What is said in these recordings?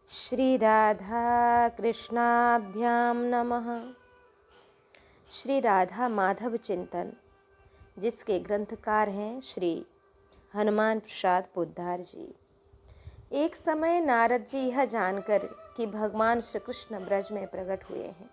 श्री राधा कृष्णाभ्यां नमः। श्री राधा माधव चिंतन, जिसके ग्रंथकार हैं श्री हनुमान प्रसाद पोद्दार जी। एक समय नारद जी यह जानकर कि भगवान श्री कृष्ण ब्रज में प्रकट हुए हैं,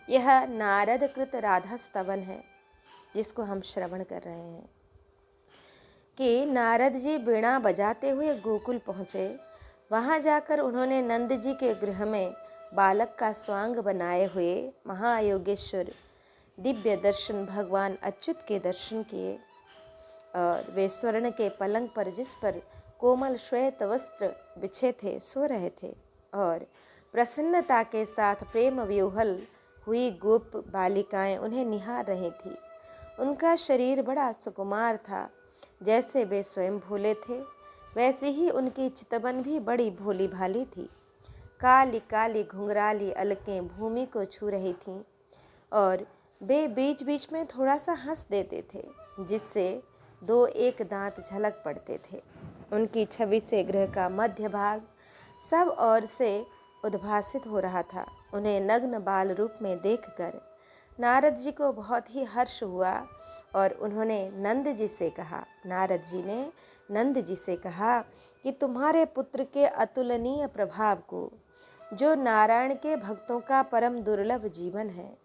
यह नारद कृत राधा स्तवन है जिसको हम श्रवण कर रहे हैं, कि नारद जी बीणा बजाते हुए गोकुल पहुँचे। वहाँ जाकर उन्होंने नंद जी के गृह में बालक का स्वांग बनाए हुए महायोगेश्वर दिव्य दर्शन भगवान अच्युत के दर्शन किए, और वे स्वर्ण के पलंग पर, जिस पर कोमल श्वेत वस्त्र बिछे थे, सो रहे थे, और प्रसन्नता के साथ प्रेम व्यूहल हुई गोप बालिकाएं उन्हें निहार रही थी। उनका शरीर बड़ा सुकुमार था, जैसे वे स्वयं भोले थे वैसे ही उनकी चितवन भी बड़ी भोली भाली थी। काली काली घुंघराली अलकें भूमि को छू रही थीं, और वे बीच बीच में थोड़ा सा हंस देते थे, जिससे दो एक दांत झलक पड़ते थे। उनकी छवि से गृह का मध्य भाग सब ओर से उद्भासित हो रहा था। उन्हें नग्न बाल रूप में देखकर नारद जी को बहुत ही हर्ष हुआ, और उन्होंने नंद जी से कहा, नारद जी ने नंद जी से कहा कि तुम्हारे पुत्र के अतुलनीय प्रभाव को, जो नारायण के भक्तों का परम दुर्लभ जीवन है,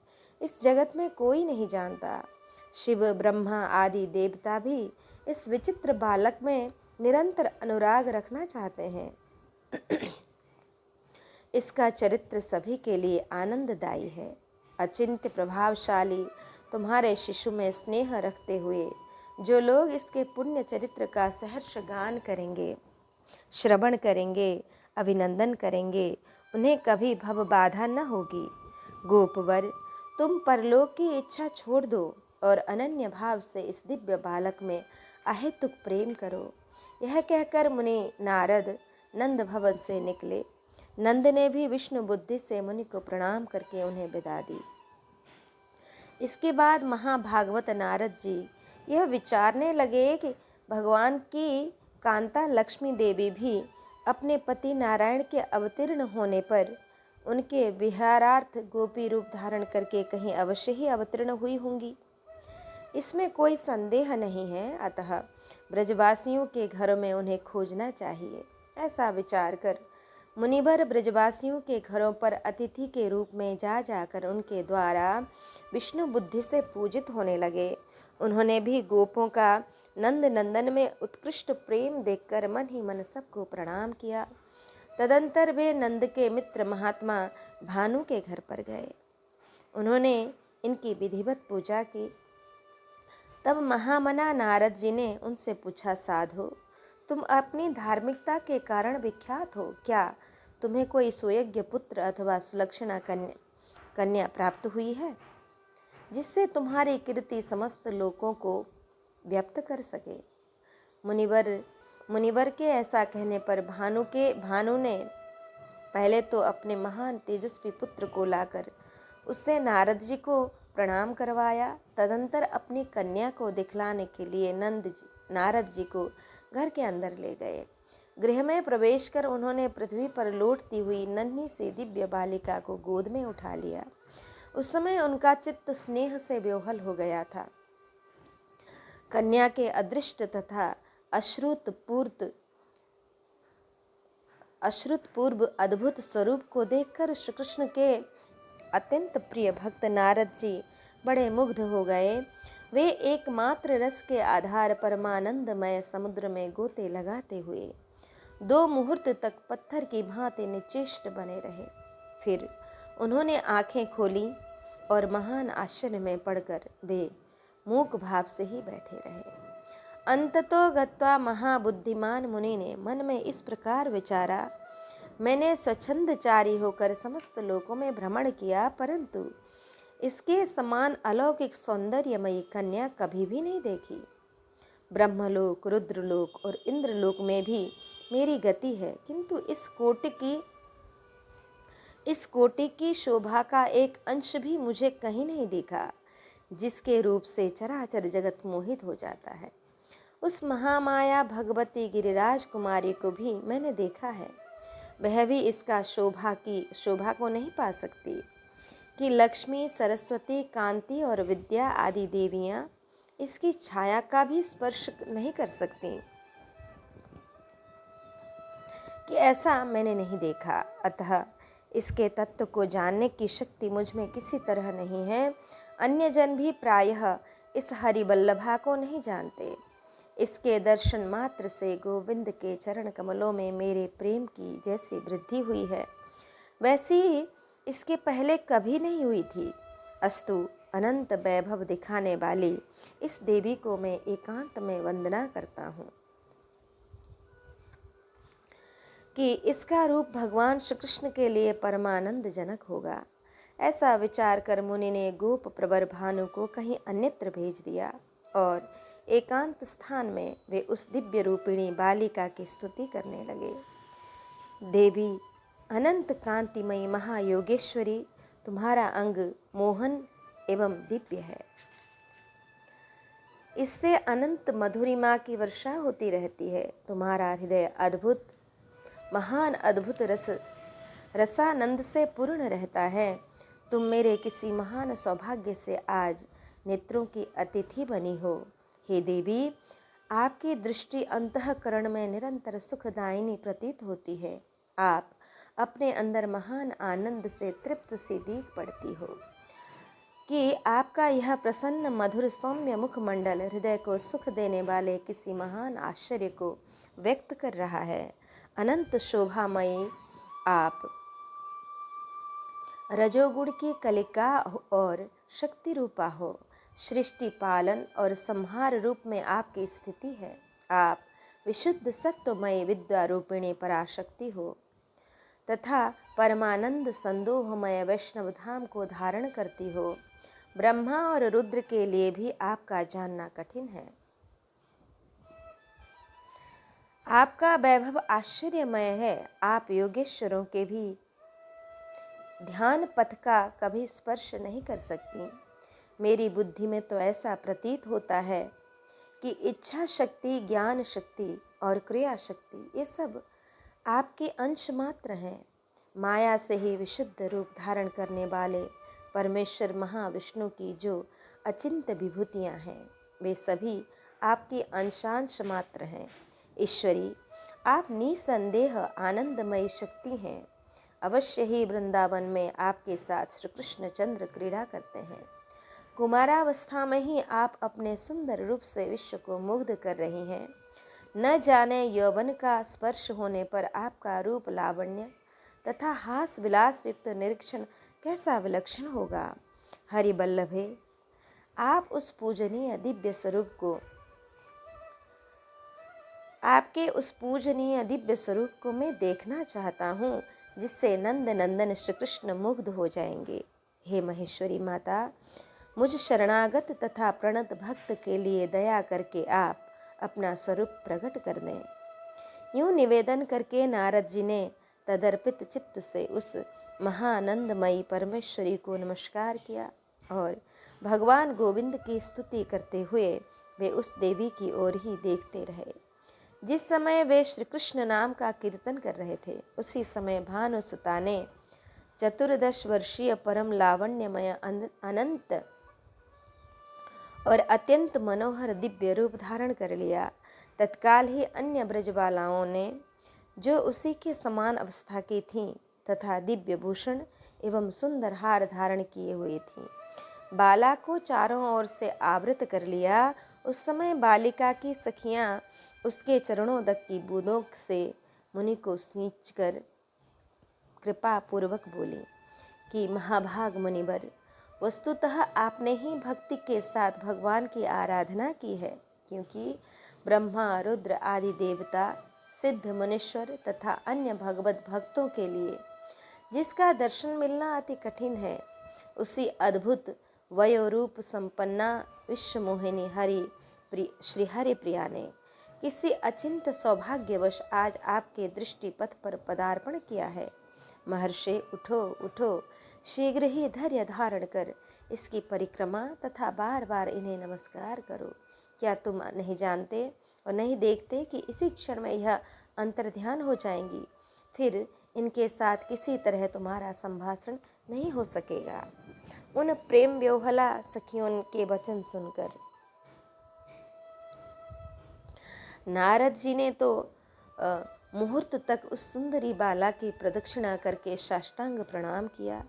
इस जगत में कोई नहीं जानता। शिव ब्रह्मा आदि देवता भी इस विचित्र बालक में निरंतर अनुराग रखना चाहते हैं। इसका चरित्र सभी के लिए आनंददायी है। अचिंत्य प्रभावशाली तुम्हारे शिशु में स्नेह रखते हुए जो लोग इसके पुण्य चरित्र का सहर्ष गान करेंगे, श्रवण करेंगे, अभिनंदन करेंगे, उन्हें कभी भव बाधा न होगी। गोपवर, तुम परलोक की इच्छा छोड़ दो और अनन्य भाव से इस दिव्य बालक में अहेतुक प्रेम करो। यह कहकर मुनि नारद नंद भवन से निकले। नंद ने भी विष्णु बुद्धि से मुनि को प्रणाम करके उन्हें विदा दी। इसके बाद महाभागवत नारद जी यह विचारने लगे कि भगवान की कांता लक्ष्मी देवी भी अपने पति नारायण के अवतीर्ण होने पर उनके विहारार्थ गोपी रूप धारण करके कहीं अवश्य ही अवतीर्ण हुई होंगी, इसमें कोई संदेह नहीं है। अतः ब्रजवासियों के घरों में उन्हें खोजना चाहिए। ऐसा विचार कर मुनिवर ब्रजवासियों के घरों पर अतिथि के रूप में जा जाकर उनके द्वारा विष्णु बुद्धि से पूजित होने लगे। उन्होंने भी गोपों का नंद नंदन में उत्कृष्ट प्रेम देखकर मन ही मन सबको प्रणाम किया। तदंतर वे नंद के मित्र महात्मा भानु के घर पर गए। उन्होंने इनकी विधिवत पूजा की। तब महामना नारद जी ने उनसे पूछा, साधो, तुम अपनी धार्मिकता के कारण विख्यात हो, क्या तुम्हें कोई सुयोग्य पुत्र अथवा सुलक्षणा कन्या प्राप्त हुई है, जिससे तुम्हारी कीर्ति समस्त लोकों को व्यक्त कर सके? मुनिवर के ऐसा कहने पर भानु ने पहले तो अपने महान तेजस्वी पुत्र को लाकर उससे नारद जी को प्रणाम करवाया। तदंतर अपनी कन्या को दिखलाने के लिए नारद जी को घर के अंदर ले गए। गृह में प्रवेश कर उन्होंने पृथ्वी पर लौटती हुई नन्ही सी दिव्य बालिका को गोद में उठा लिया। उस समय उनका चित्त स्नेह से व्योहल हो गया था। कन्या के अदृष्ट तथा अश्रुतपूर्व अद्भुत स्वरूप को देखकर श्री कृष्ण के अत्यंत प्रिय भक्त नारद जी बड़े मुग्ध हो गए। वे एकमात्र रस के आधार परमानंदमय समुद्र में गोते लगाते हुए 2 मुहूर्त तक पत्थर की भांति निश्चेष्ट बने रहे। फिर उन्होंने आंखें खोली और महान आश्चर्य में पड़कर वे मूक भाव से ही बैठे रहे। अंततो गत्वा महाबुद्धिमान मुनि ने मन में इस प्रकार विचारा, मैंने स्वच्छंदचारी होकर समस्त लोकों में भ्रमण किया, परंतु इसके समान अलौकिक सौंदर्यमयी कन्या कभी भी नहीं देखी। ब्रह्मलोक, रुद्रलोक और इंद्रलोक में भी मेरी गति है, किंतु इस कोटि की शोभा का एक अंश भी मुझे कहीं नहीं दिखा, जिसके रूप से चराचर जगत मोहित हो जाता है। उस महामाया भगवती गिरिराज कुमारी को भी मैंने देखा है, वह भी इसका शोभा को नहीं पा सकती कि लक्ष्मी, सरस्वती, कांति और विद्या आदि देवियाँ इसकी छाया का भी स्पर्श नहीं कर सकती, कि ऐसा मैंने नहीं देखा। अतः इसके तत्व को जानने की शक्ति मुझ में किसी तरह नहीं है। अन्य जन भी प्रायः इस हरिवल्लभा को नहीं जानते। इसके दर्शन मात्र से गोविंद के चरण कमलों में मेरे प्रेम की जैसी वृद्धि हुई है, वैसी इसके पहले कभी नहीं हुई थी। अस्तु, अनंत वैभव दिखाने वाली इस देवी को मैं एकांत में वंदना करता हूँ कि इसका रूप भगवान श्री कृष्ण के लिए परमानंद जनक होगा। ऐसा विचार कर मुनि ने गोप प्रवर भानु को कहीं अन्यत्र भेज दिया और एकांत स्थान में वे उस दिव्य रूपिणी बालिका की स्तुति करने लगे। देवी, अनंत कांतिमयी महायोगेश्वरी, तुम्हारा अंग मोहन एवं दिव्य है। इससे अनंत मधुरिमा की वर्षा होती रहती है। तुम्हारा हृदय अद्भुत, महान अद्भुत रसानंद से पूर्ण रहता है। तुम मेरे किसी महान सौभाग्य से आज नेत्रों की अतिथि बनी हो। हे देवी, आपकी दृष्टि अंतःकरण में निरंतर सुखदायिनी प्रतीत होती है। आप अपने अंदर महान आनंद से तृप्त सी दीख पड़ती हो कि आपका यह प्रसन्न मधुर सौम्य मुखमंडल हृदय को सुख देने वाले किसी महान आश्चर्य को व्यक्त कर रहा है। अनंत शोभामयी आप रजोगुण की कलिका और शक्ति रूपा हो। सृष्टि पालन और संहार रूप में आपकी स्थिति है। आप विशुद्ध सत्वमय विद्या रूपिणी पराशक्ति हो तथा परमानंद संदोहमय वैष्णव धाम को धारण करती हो। ब्रह्मा और रुद्र के लिए भी आपका जानना कठिन है। आपका वैभव आश्चर्यमय है। आप योगेश्वरों के भी ध्यान पथ का कभी स्पर्श नहीं कर सकती। मेरी बुद्धि में तो ऐसा प्रतीत होता है कि इच्छा शक्ति, ज्ञान शक्ति और क्रिया शक्ति ये सब आपके अंश मात्र हैं। माया से ही विशुद्ध रूप धारण करने वाले परमेश्वर महाविष्णु की जो अचिंत्य विभूतियाँ हैं, वे सभी आपके अंशांश मात्र हैं। ईश्वरी, आप निसंदेह आनंदमयी शक्ति हैं। अवश्य ही वृंदावन में आपके साथ श्री कृष्ण चंद्र क्रीड़ा करते हैं। कुमारावस्था में ही आप अपने सुंदर रूप से विश्व को मुग्ध कर रही हैं। न जाने यौवन का स्पर्श होने पर आपका रूप लावण्य तथा हास विलास युक्त निरीक्षण कैसा विलक्षण होगा। हरि बल्लभे, आप उस पूजनीय दिव्य स्वरूप को आपके उस पूजनीय दिव्य स्वरूप को मैं देखना चाहता हूँ, जिससे नंद नंदन श्री कृष्ण मुग्ध हो जाएंगे। हे महेश्वरी माता, मुझ शरणागत तथा प्रणत भक्त के लिए दया करके आप अपना स्वरूप प्रकट कर दें। यूँ निवेदन करके नारद जी ने तदर्पित चित्त से उस महानंदमयी परमेश्वरी को नमस्कार किया और भगवान गोविंद की स्तुति करते हुए वे उस देवी की ओर ही देखते रहे। जिस समय वे श्री कृष्ण नाम का कीर्तन कर रहे थे, उसी समय भानुसुता ने 14 वर्षीय परम लावण्यमय अनंत और अत्यंत मनोहर दिव्य रूप धारण कर लिया। तत्काल ही अन्य ब्रजबालाओं ने, जो उसी के समान अवस्था की थीं तथा दिव्य भूषण एवं सुंदर हार धारण किए हुए थीं, बाला को चारों ओर से आवृत कर लिया। उस समय बालिका की सखियां उसके चरणों तक की बूंदों से मुनि को सींचकर कृपा पूर्वक बोली कि महाभाग मुनिवर, वस्तुतः आपने ही भक्ति के साथ भगवान की आराधना की है, क्योंकि ब्रह्मा, रुद्र आदि देवता, सिद्ध मुनीश्वर तथा अन्य भगवत भक्तों के लिए जिसका दर्शन मिलना अति कठिन है, उसी अद्भुत वयोरूप संपन्ना विश्वमोहिनी श्री हरि प्रिया ने किसी अचिंत सौभाग्यवश आज आपके दृष्टि पथ पर पदार्पण किया है। महर्षि, उठो उठो, शीघ्र ही धैर्य धारण कर इसकी परिक्रमा तथा बार बार इन्हें नमस्कार करो। क्या तुम नहीं जानते और नहीं देखते कि इसी क्षण में यह अंतर्ध्यान हो जाएंगी, फिर इनके साथ किसी तरह तुम्हारा संभाषण नहीं हो सकेगा। उन प्रेम व्योहला सखियों के वचन सुनकर नारद जी ने तो मुहूर्त तक उस सुंदरी बाला की प्रदक्षिणा करके साष्टांग प्रणाम किया।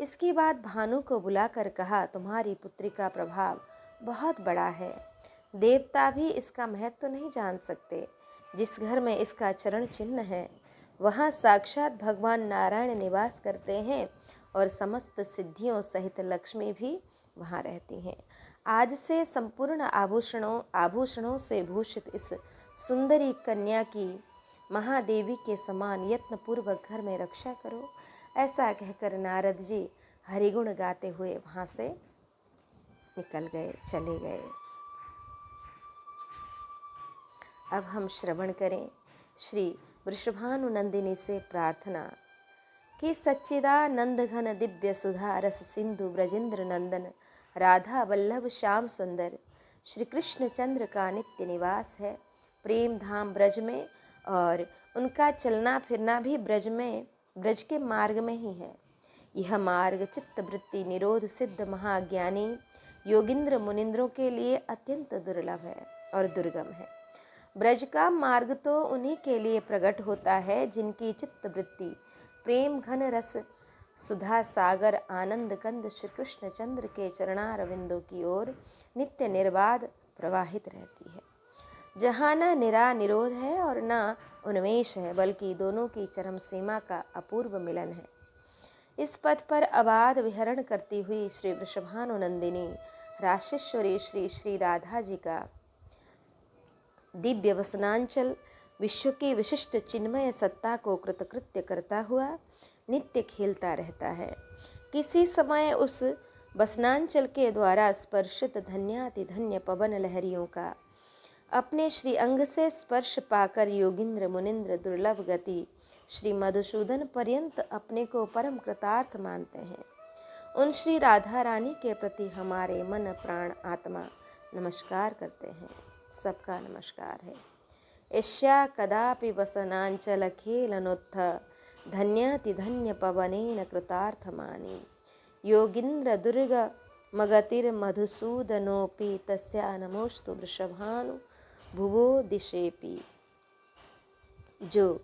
इसके बाद भानु को बुलाकर कहा, तुम्हारी पुत्री का प्रभाव बहुत बड़ा है, देवता भी इसका महत्व नहीं जान सकते। जिस घर में इसका चरण चिन्ह है वहाँ साक्षात भगवान नारायण निवास करते हैं और समस्त सिद्धियों सहित लक्ष्मी भी वहाँ रहती हैं। आज से संपूर्ण आभूषणों से भूषित इस सुंदरी कन्या की महादेवी के समान यत्नपूर्वक घर में रक्षा करो। ऐसा कहकर नारद जी हरिगुण गाते हुए वहाँ से निकल गए, चले गए। अब हम श्रवण करें श्री वृषभानुनंदिनी से प्रार्थना कि सच्चिदानंद घन दिव्य सुधा रस सिंधु ब्रजेंद्र नंदन राधा वल्लभ श्याम सुंदर श्री कृष्ण चंद्र का नित्य निवास है प्रेम धाम ब्रज में, और उनका चलना फिरना भी ब्रज के मार्ग में ही है। यह मार्ग चित्त वृत्ति निरोध सिद्ध महाज्ञानी योगिंद्र मुनिंद्रों के लिए अत्यंत दुर्लभ है और दुर्गम है। ब्रज का मार्ग तो उन्हीं के लिए प्रकट होता है जिनकी चित्त वृत्ति प्रेम घन रस सुधा सागर आनंद कंद श्री कृष्ण चंद्र के चरणारविंदों की ओर नित्य निर्बाध प्रवाहित रहती है, जहाँ न निरोध है और न उन्मेष है, बल्कि दोनों की चरम सीमा का अपूर्व मिलन है। इस पथ पर अबाध विहरण करती हुई श्री वृषभानुनंदिनी राशेश्वरी श्री श्री राधा जी का दिव्य वसनांचल विश्व की विशिष्ट चिन्मय सत्ता को कृतकृत्य करता हुआ नित्य खेलता रहता है। किसी समय उस वसनांचल के द्वारा स्पर्शित धन्याति धन्य पवन लहरियों का अपने श्री अंग से स्पर्श पाकर योगिंद्र मुनिंद्र दुर्लभ गति श्री मधुसूदन पर्यंत अपने को परम कृतार्थ मानते हैं। उन श्री राधा रानी के प्रति हमारे मन प्राण आत्मा नमस्कार करते हैं। सबका नमस्कार है। एष्या कदापि वसनांचल खेलनोत्थ धन्याति धन्य पवनेन कृतार्थमानी योगिंद्र दुर्ग मगतिर मधुसूदनोपि तस्या नमोस्तु वृषभानु भुवो दिशेपि। जो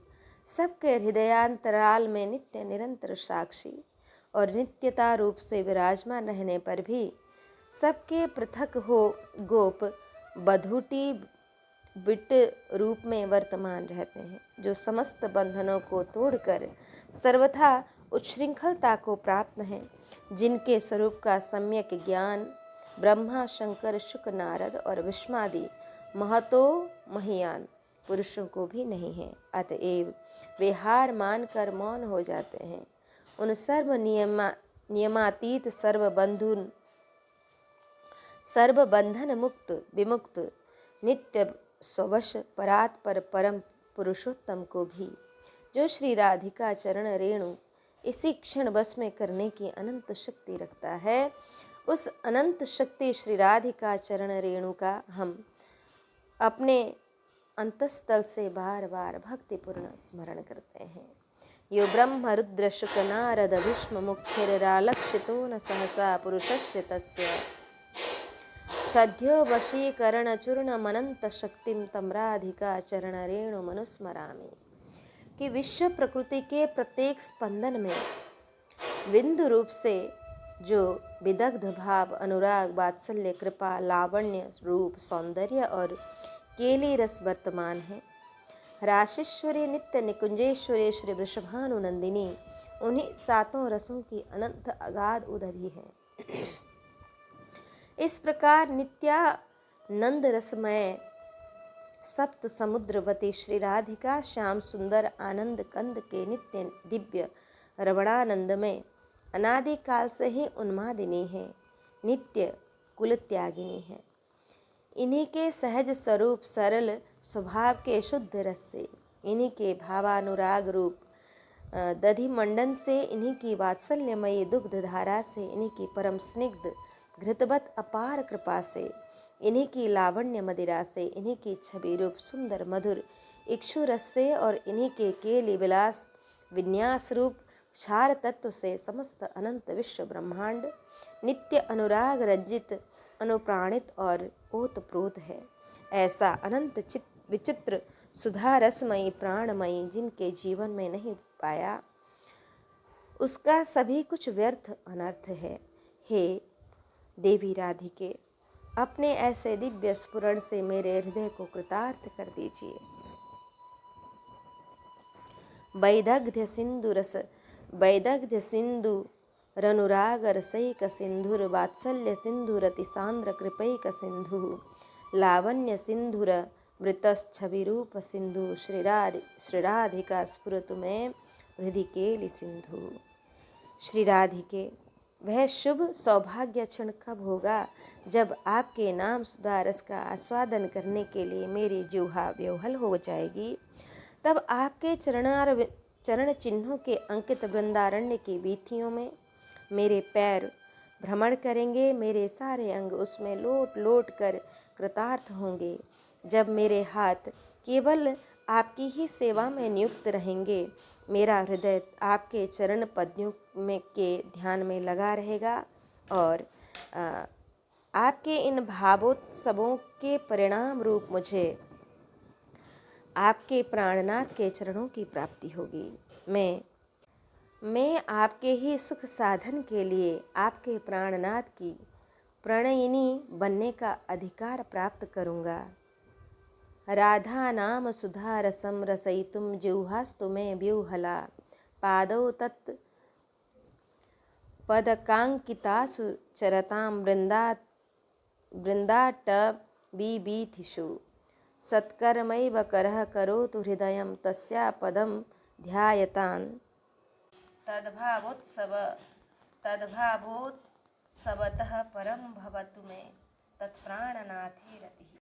सबके हृदयांतराल में नित्य निरंतर साक्षी और नित्यता रूप से विराजमान रहने पर भी सबके पृथक हो गोप बधूटी बिट रूप में वर्तमान रहते हैं, जो समस्त बंधनों को तोड़कर सर्वथा उच्छृंखलता को प्राप्त हैं, जिनके स्वरूप का सम्यक ज्ञान ब्रह्मा शंकर शुक नारद और विष्मादि महतो महियान पुरुषों को भी नहीं है। अतएव वे हार मानकर मौन हो जाते हैं। उन सर्व नियमातीत सर्वबंधन मुक्त विमुक्त नित्य स्ववश परात्पर परम पुरुषोत्तम को भी, जो श्री राधिका चरण रेणु इसी क्षण बस में करने की अनंत शक्ति रखता है, उस अनंत शक्ति श्री राधिका चरण रेणु का हम अपने अंतस्थल से बार बार भक्तिपूर्ण स्मरण करते हैं। यो ब्रह्म रुद्र शुक नारद भीष्म मुख्यरालक्षितो न सहसा पुरुषस्य तस्य सद्यो वशीकरण चूर्ण मनंत शक्तिम तम राधिका चरण रेणु मनुस्मरामि। कि विश्व प्रकृति के प्रत्येक स्पंदन में बिंदु रूप से जो विदग्ध भाव अनुराग वात्सल्य कृपा लावण्य रूप सौंदर्य और केली रस वर्तमान है, राशेश्वरी नित्य निकुंजेश्वरी श्री वृषभानुनंदिनी उन्हीं सातों रसों की अनंत अगाध उदधि है। इस प्रकार नित्यानंद रसमय सप्त समुद्रवती श्री राधिका श्याम सुंदर आनंद कंद के नित्य दिव्य रवणानंद में अनादि काल से ही उन्मादिनी है, नित्य कुल त्यागिनी है। इन्हीं के सहज स्वरूप सरल स्वभाव के शुद्ध रस से, इन्हीं के भावानुराग रूप दधि मंडन से, इन्हीं की वात्सल्यमयी दुग्ध धारा से, इन्हीं की परम स्निग्ध घृतवत अपार कृपा से, इन्हीं की लावण्य मदिरा से, इन्हीं की छवि रूप सुंदर मधुर इक्षु रस से और इन्हीं के केली विलास विन्यास रूप क्षार तत्व से समस्त अनंत विश्व ब्रह्मांड नित्य अनुराग रंजित अनुप्राणित और ओतप्रोत है। ऐसा अनंत विचित्र सुधा रसमयी प्राणमयी जिनके जीवन में नहीं पाया, उसका सभी कुछ व्यर्थ अनर्थ है। हे देवी राधिके, अपने ऐसे दिव्य स्फुरण से मेरे हृदय को कृतार्थ कर दीजिए। वैदग्ध्य सिंधु रनुराग रसैक सिंधुर वात्सल्य सिंधुरति सांद्र कृपैक सिंधु लावण्य सिंधुर मृतच्छविरूप सिंधु श्रीराधिका स्फुरतु में हृदि केलि सिंधु। श्री राधिके, वह शुभ सौभाग्य क्षण कब होगा जब आपके नाम सुधा रस का आस्वादन करने के लिए मेरी जिह्वा व्योहल हो जाएगी। तब आपके चरण चिन्हों के अंकित वृंदारण्य की वीथियों में मेरे पैर भ्रमण करेंगे, मेरे सारे अंग उसमें लोट लोट कर कृतार्थ होंगे। जब मेरे हाथ केवल आपकी ही सेवा में नियुक्त रहेंगे, मेरा हृदय आपके चरण पद्यों में के ध्यान में लगा रहेगा और आपके इन भावोत्सवों के परिणाम रूप मुझे आपके प्राणनाथ के चरणों की प्राप्ति होगी। मैं आपके ही सुख साधन के लिए आपके प्राणनाथ की प्रणयिनी बनने का अधिकार प्राप्त करूँगा। राधा नाम सुधा रसम रसयितुम जिह्वास्तु मे व्यूहला पादौ तत् पदकांकितासु चरतां वृन्दाटवीथिषु सत्कर्मैव करः करोतु हृदयं तस्या पदं ध्यायतान् तद्भावोत्सवतः परं भवतु मे तत्प्राणनाथे रतिः।